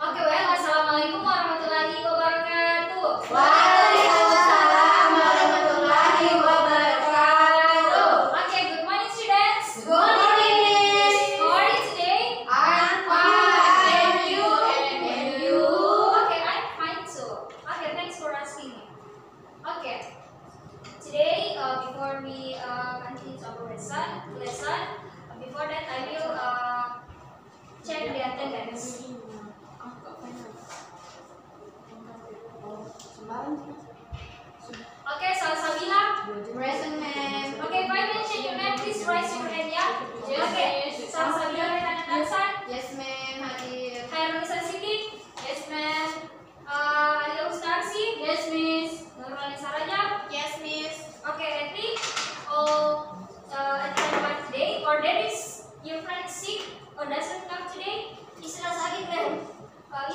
Oke, well, assalamualaikum warahmatullahi wabarakatuh. Waalaikumsalam warahmatullahi wabarakatuh. Okay, good morning, students. Good morning. How are you today? I'm fine. And you? And you? Okay, I'm fine too. Okay, thanks for asking me. Okay, today before we continue our lesson, before that I will check the attendance. Okay, Salsabila. Present, ma'am. Okay, if I mention your name, please raise your hand, yeah? Okay, Salsabila Rehana Tansan. Yes, ma'am. Hadir. Khairunisa Siddiq. Yes, ma'am. Alia Ustarsi. Yes, miss. Nurulani Sarajab. Yes, miss. Okay, I think all attend today, or there is your friend sick or doesn't come today. Isla sakit kan?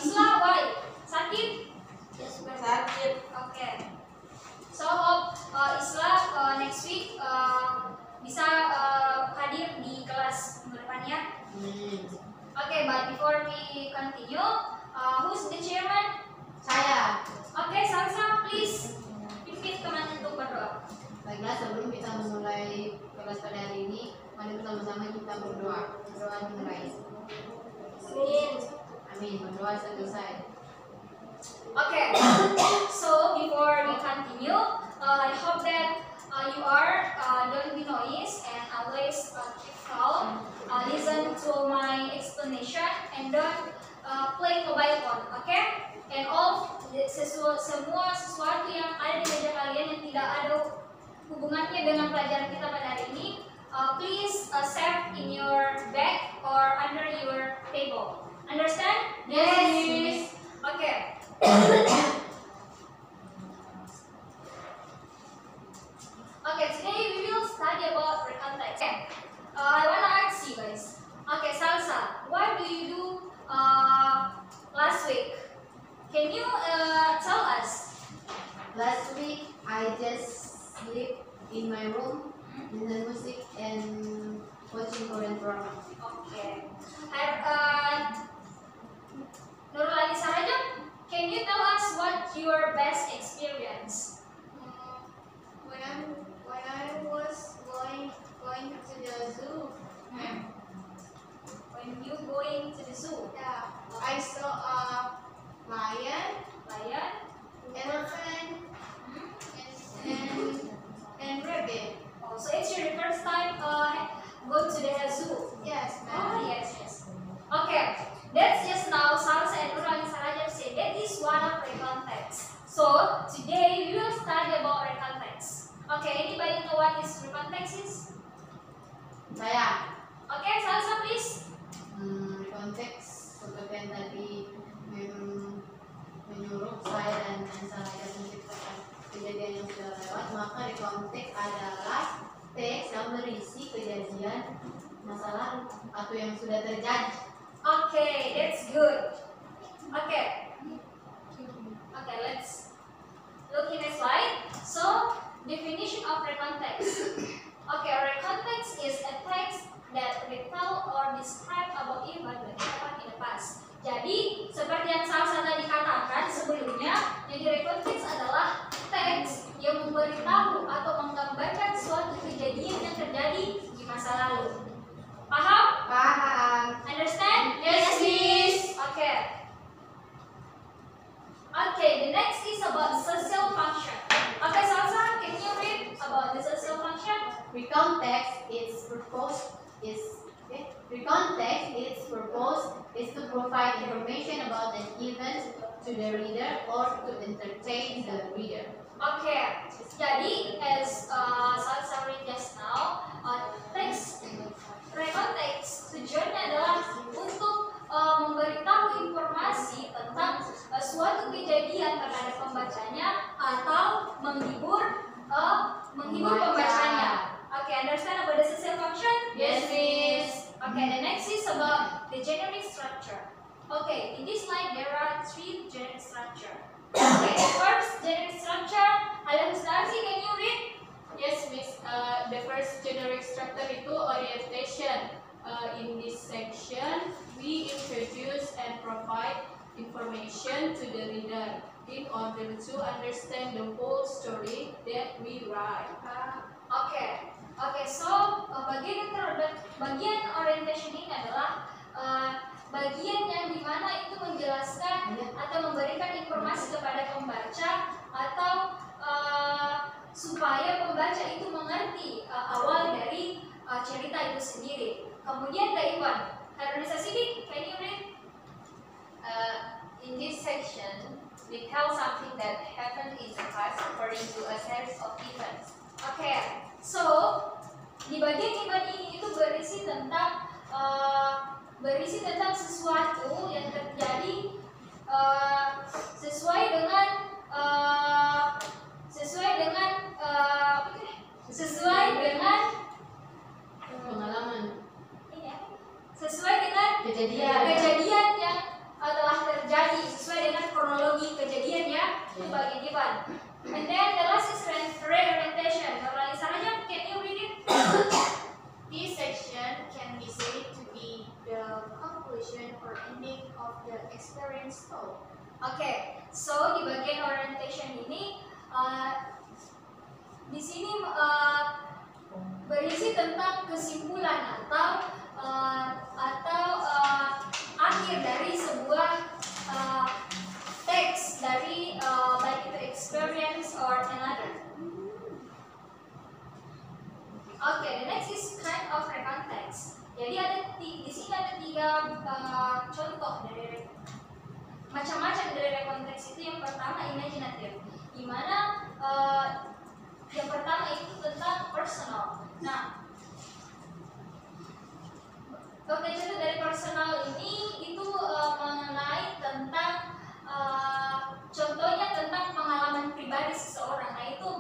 Isla, why? Sakit? Yes, ma'am. Sakit. Okay. So hope Isla next week bisa hadir di kelas minggu depan ya. Okay, but before we continue, who's the chairman? Saya. Okay, Salsa, please pimpin teman untuk berdoa. Baiklah, sebelum kita memulai kelas pada hari ini, mari bersama-sama kita berdoa. Berdoa dimulai. Amin. Berdoa selesai. Okay, so before we continue, I hope that you are don't be noise and always keep calm, listen to my explanation and don't play mobile phone, okay? And all semua sesuatu yang ada di meja kalian yang tidak ada hubungannya dengan pelajaran kita pada hari ini, please save in your bag or under your table. Understand? Yes. Okay. Okay, today we will study about recontext. Okay. I wanna ask you guys. Okay, Salsa, what do you do last week? Can you tell us? Last week, I just sleep in my room, listen music, and watching Korean drama. Okay. Nurulani Sarajab, can you tell us what your best experience? When I was going to the zoo, When you going to the zoo? yeah, I saw a lion, Lion? elephant, Hmm? and rabbit. Oh, so it's your first time go to the zoo? Yes, Oh, ma'am. yes. Okay, that's just now Salsa and Nurulani Sarajab said that is one of recontext. So today we will study about recontext. Okay, anybody know what is recontext is? Saya. Okay, Salsa please. Konteks seperti yang tadi menyuruh saya dan saya menciptakan kejadian yang sudah lewat, maka di konteks adalah teks yang berisi kejadian masa lalu atau yang sudah terjadi. Okay, that's good. Okay. Okay, let's look in the slide. So, definition of recontext. Okay, recontext is a text that retell or describe about event that happened in the past. Jadi, seperti yang Salsa tadi katakan sebelumnya, jadi recontext adalah teks yang memberitahu atau menggambarkan suatu kejadian yang terjadi di masa lalu. Paham? Paham. Understand? Yes, miss. Okay. Okay, the next is about social function. Okay, Salsa, can you read about the social function? Recontext its purpose is to provide information about an event to the reader or to entertain the reader. Okay, jadi as Salsa read just now, text recontext tujuannya adalah untuk memberitahu informasi tentang suatu kejadian terhadap pembacanya atau menghibur pembacanya. Okay, understand about the social function? Yes, miss. Okay, the next is about the generic structure. Okay, in this slide there are three generic structure. Okay, the first generic structure, Alia Husnarsi, can you read? Yes, miss. The first generic structure itu orientation. In this section, we introduce and provide information to the reader in order to understand the whole story that we write. Oke, so bagian orientation ini adalah bagian yang dimana itu menjelaskan atau memberikan informasi kepada pembaca atau supaya pembaca itu mengerti awal dari cerita itu sendiri. Kemudian the Iwan, Harunisa Sidik, can you read? In this section, we tell something that happened in the past according to a series of events. Oke, so di bagian Iwan ini itu berisi tentang sesuatu yang terjadi sesuai dengan Pengalaman. Sesuai dengan kejadian yang telah terjadi, sesuai dengan kronologi kejadian ya di bagian Iwan. And then the last is reorientation. Normalisa Raja, can you read it? This section can be said to be the conclusion or ending of the experience told. Oke, so di bagian orientation ini di sini berisi tentang kesimpulan atau akhir dari sebuah teks dari baik itu experience or another. Oke, the next is kind of recontext. Jadi di sini ada 3 contoh dari macam-macam dari recontext itu. Yang pertama imaginative, di mana yang pertama itu tentang personal. Nah, context itu dari personal ini itu mengenai tentang contohnya tentang pengalaman pribadi seseorang. Nah, itu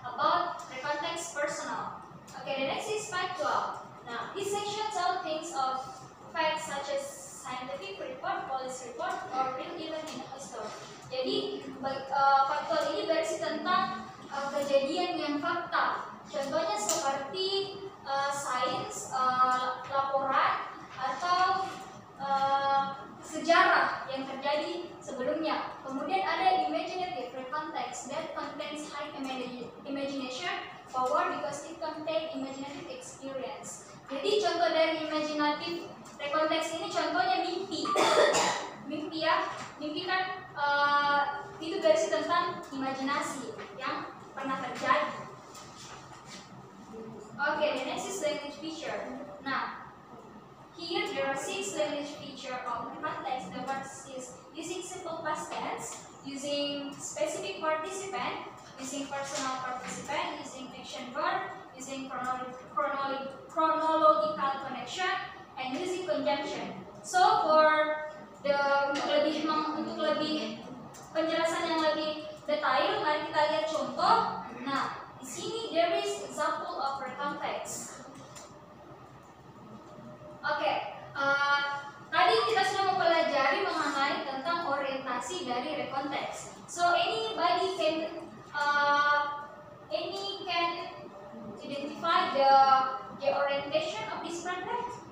about recontext personal. Okay, the next is factual. Now, this section tells things of facts such as scientific report, police report, or real event in history. Jadi, faktual ini berisi tentang kejadian yang fakta. Contohnya seperti sains, laporan, atau sejarah yang terjadi sebelumnya. Kemudian ada imaginative recontext that contains high imagination power because it contains imaginative experience. Jadi contoh dari imaginative recontext ini contohnya mimpi. Mimpi ya, mimpi kan itu berisi tentang imajinasi yang pernah terjadi. Okay, the next is language feature. Now, here there are 6 language feature of context. The first is using simple past tense, using specific participant, using personal participant, using action verb, using chronological connection, and using conjunction. So for untuk lebih penjelasan yang lebih detail, mari kita lihat contoh. Nah, di sini there is example of recontext. Oke, tadi kita sudah mempelajari mengenai tentang orientasi dari recontext. So anybody can identify the orientation of this paragraph?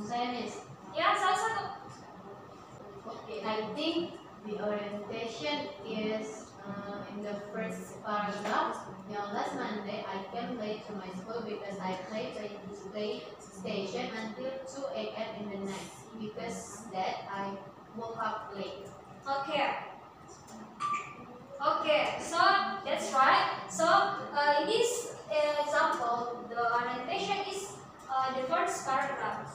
Saya Miss. Ya, salah satu. Okay, I think the orientation is in the first paragraph. Last Monday I came late to my school because I played at the station until 2 a.m. in the night. Because that I woke up late. Okay, so that's right. So in this example, the orientation is the first paragraph.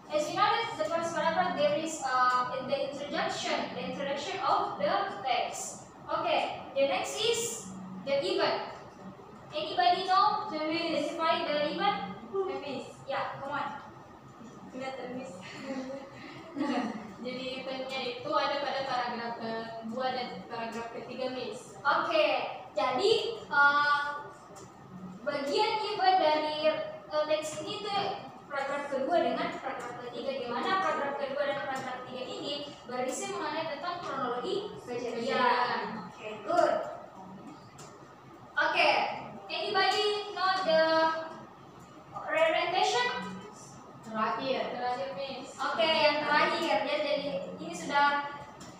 As you know, that the first paragraph there is the introduction of the text. Okay, the next is the event. Anybody know to identify the event? Miss, Yeah, come on. kelihatan Miss. Jadi eventnya itu ada pada paragraf kedua dan paragraf ketiga, Miss. Oke, jadi bagian event dari teks ini tuh paragraf kedua dengan paragraf ketiga, di mana paragraf kedua dan paragraf ketiga ini berisi mengenai tentang kronologi kejadian. Oke, good. Oke, anybody know the reorientation? Terakhir. Terakhir, Miss. Oke, yang terakhir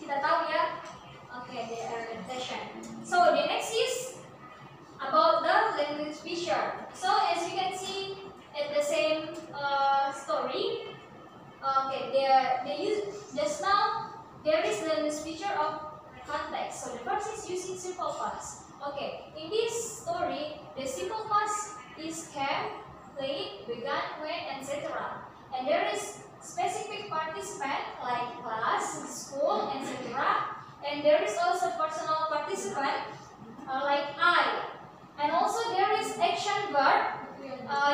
kita tahu ya. Okay, the orientation. So the next is about the language feature. So as you can see at the same story, okay, they use just now there is the language feature of context. So the first is using simple past. Okay, in this story, the simple past is came, played, began, went, etc. And there is specific participant like class, school, etc. And there is also personal participant like I. And also there is action verb,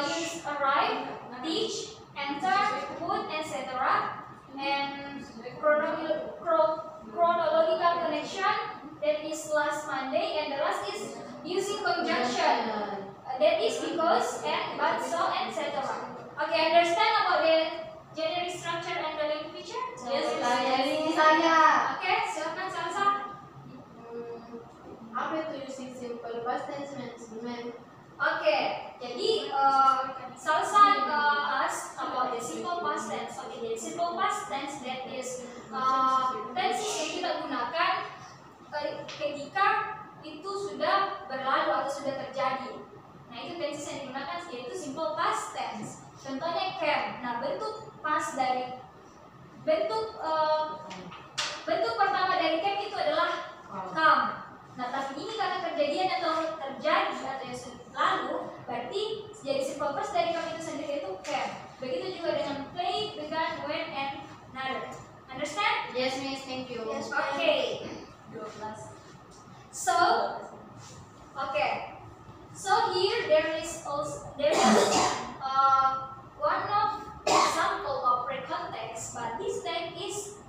use arrive, teach, enter, put, etc. And chronological connection, that is last Monday. And the last is using conjunction, that is because, and, but, so, etc. Okay, understand about the generic structure and the language feature? Yes, saya. Okay, silakan Salsa. Apa itu using simple past tense meant? Okay, jadi Salsa asked about the simple past tense. Okay, jadi simple past tense that is tenses yang kita gunakan ketika itu sudah berlalu atau sudah terjadi. Nah, itu tenses yang digunakan yaitu simple past tense. Contohnya came. Nah, bentuk past dari bentuk pertama dari came itu adalah come. Nah, tapi ini karena kejadian atau terjadi atau yang sudah lalu, berarti jadi simple past dari come itu sendiri itu came. Begitu juga dengan play, began, went, and another. Understand? Yes, Miss. Thank you. Yes, okay. 12. So, okay. So here there is one of example of pre-context, but this time is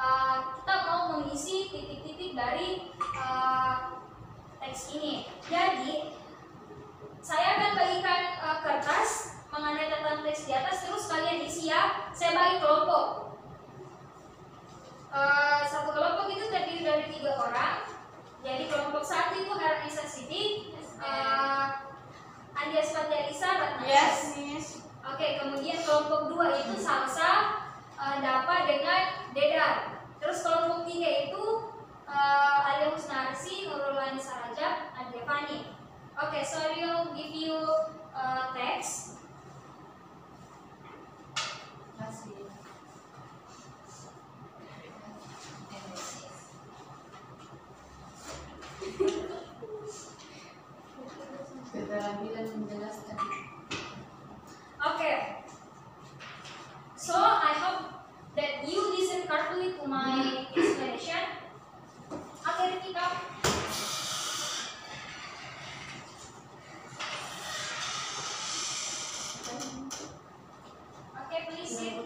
kita mau mengisi titik-titik dari teks ini. Jadi saya akan bagikan kertas mengenai tentang teks di atas, terus kalian isi ya. Saya bagi kelompok. Satu kelompok itu terdiri dari 3 orang. Jadi kelompok 1 itu Haranisa Siti, Andias Fatia Ratna. Yes, Miss. Oke, kemudian kelompok 2 itu Salsa, Dapa dengan Dedar. Terus kelompok 3 itu Alia Husnarsi, Nurul Anissa Rajab, Adia Fani. Oke, so I will give you text. Keterampilan menjelaskan. Okay. So I hope that you listen carefully to my explanation. Okay, Ritika. Okay, please sit.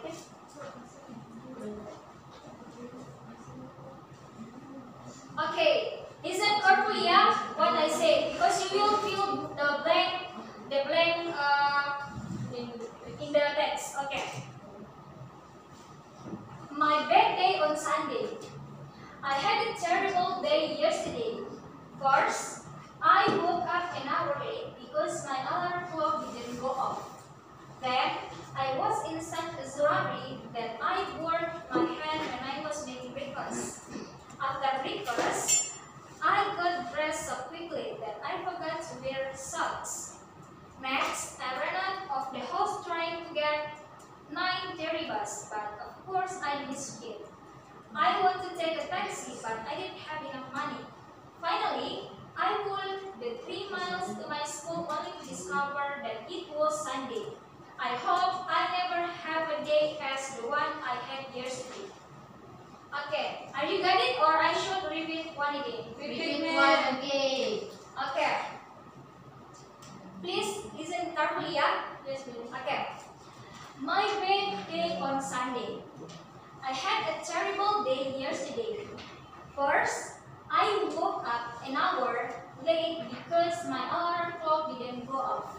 Okay, listen carefully, yeah, what I say, because you will fill the blank in the text. Okay. My bad day on Sunday. I had a terrible day yesterday. First, I woke up an hour late because my alarm clock didn't go off. Then, I was in such a hurry that I burned my hand when I was making breakfast. After breakfast, I got dressed so quickly that I forgot to wear socks. Next, I ran out of the house trying to get 9 terribas, but of course I missed it. I want to take a taxi, but I didn't have enough money. Finally, I walked the 3 miles to my school only to discover that it was Sunday. I hope I never have a day as the one I had yesterday. Okay, are you got it or I should repeat one again? Repeat one again. Okay. Please listen carefully, yeah? Yes, Miss. Okay. My bad day on Sunday. I had a terrible day yesterday. First, I woke up an hour late because my alarm clock didn't go off.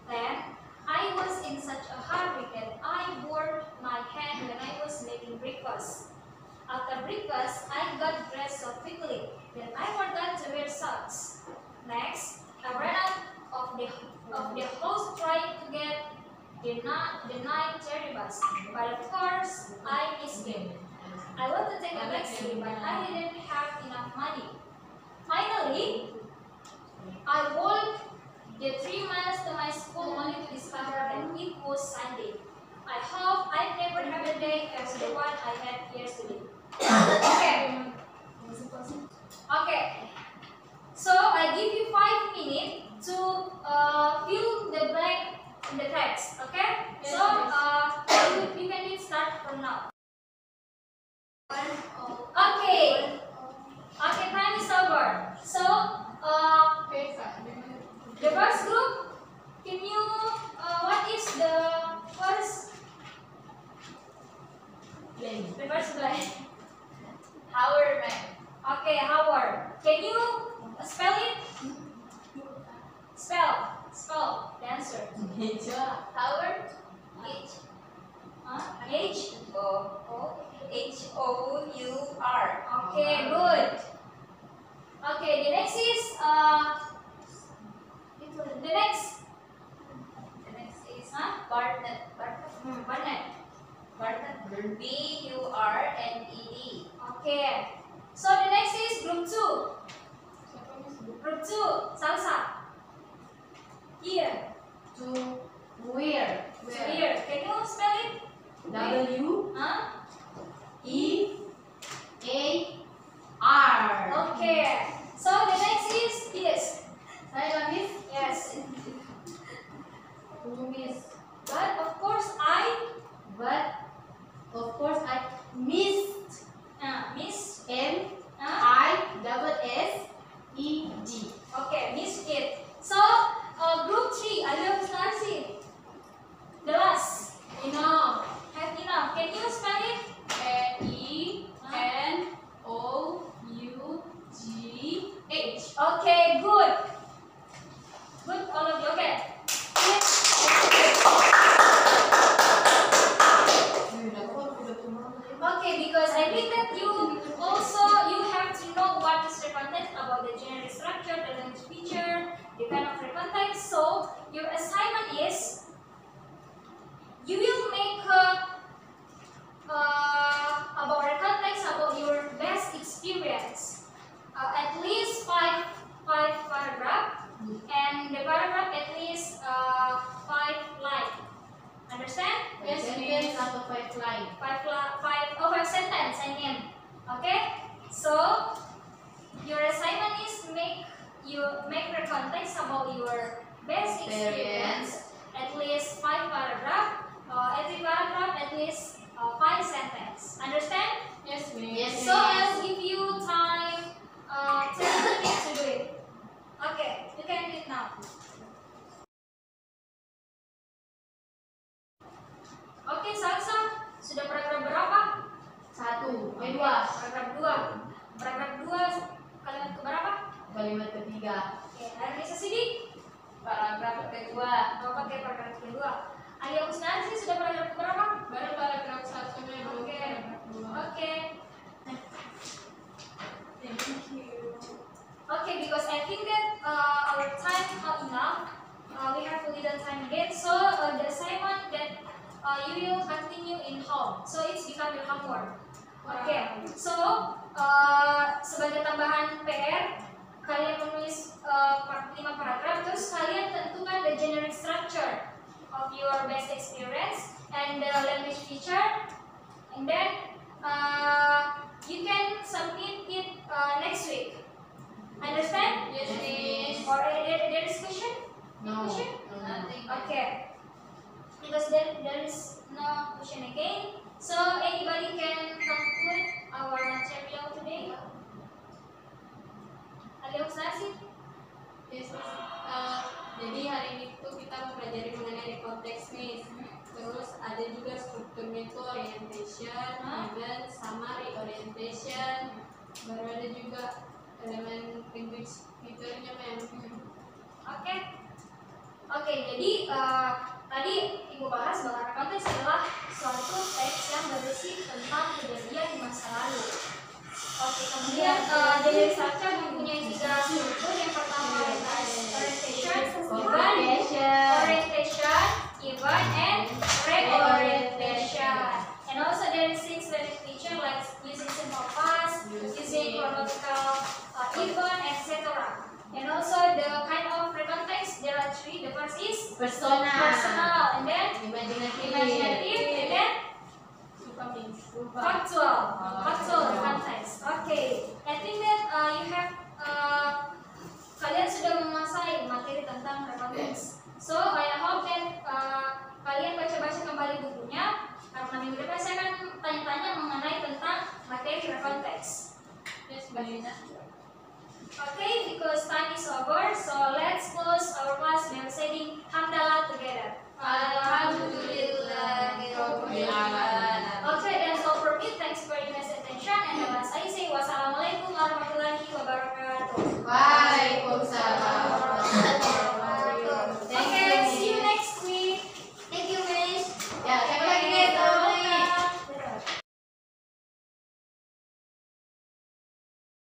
Then, I was in such a hurry that I burned my hand when I was making breakfast. After breakfast, I got dressed so quickly that I forgot to wear socks. Next, I ran out of the house trying to get the 9 cherry bus, but of course, I missed it. I want to take a taxi, but I didn't have enough money. Finally, I walked the 3 miles to my school only to discover that it was Sunday. I hope I never have a day as the one I had yesterday. Okay. Okay. So I give you 5 minutes to fill the blank in the text. Okay. Yes, So you can start from now. Okay. Okay, time is over. So the first group, can you what is the first blank? Howard man. Okay, Howard. Can you spell it? Spell the answer. Howard. H-O-U-R. Okay, good. Okay, the next is Barnett. Barnett. B-U-R-N-E-D. Okay. So the next is group 2. Group 2, Salsa. Here. To where? Here. Can you spell it? W-E-A-R. Okay. So the next is this. Saya miss. Yes. Miss. But of course I missed. Miss. M-I-S-S-E-D. Okay, missed it. So group 3, Alif Narsi. The last. Enough. Have enough. Can you spell it? N-E-N-O-U-G-H. Okay, good. Good, all of you. Okay. Okay, because I think that you have to know what is recontext about the generic structure, the language feature, the kind of recontext. So your assignment is you will make about recontext about your best experience. At least five paragraph, and the paragraph at least 5 line. Understand? Yes, sentence atau 5 line. 5 sentence, I mean. Okay? So your assignment is make context about your best experience. At least 5 paragraph. Every paragraph at least 5 sentence. Understand? Yes, miss. Yes, So I'll give you time 10 minutes to do it. Okay, you can do it now. Oke, Salsa, sudah paragraf berapa? 1. Oke, 2. Paragraf 2. Paragraf 2 kalimat keberapa? Kalimat ketiga. Oke, Arnisa Sidi. Paragraf kedua. Mau pakai paragraf kedua. Alia Kusnarsi sudah paragraf keberapa? Baru paragraf 1 nya belum Oke. paragraf 2. Oke. Thank you. Okay, because I think that our time not enough. We have a little time again. So the assignment that you will continue in home. So it's become your homework. Okay. So sebagai tambahan PR, kalian menulis 5 paragraf. Terus kalian tentukan the generic structure of your best experience and the language feature, and then you can submit it next week. Understand? Yes, miss. Or there is question? No. Question? Nothing. Okay. Because there is no question again. So anybody can conclude our material today? Alio Kusnarsi? Yes, miss. Jadi hari ini tuh kita mempelajari mengenai konteks, miss. Terus ada juga strukturnya itu orientation, event, summary, orientation. Baru ada juga elemen language feature-nya, mem. Oke. Oke, jadi tadi Ibu bahas bahwa konteks adalah suatu teks yang berisi tentang kejadian di masa lalu. Oke, kemudian generic structure mempunyai 3 struktur. Yang pertama orientation, event, and reorientation. And also there is 6 language feature like using simple past, using chronological event, etc. And also the kind of recontext, there are three. The first is Personal. personal, and then Imaginative. imaginative, and then Rupa. factual. Factual recontext. Okay, I think that you have kalian sudah menguasai materi tentang recontext. So I hope that kalian baca-baca kembali bukunya, karena minggu depan saya akan tanya-tanya mengenai tentang materi recontext. Yes, Marina. Okay, because time is over, so let's close our class by saying hamdalah together. Alhamdulillah.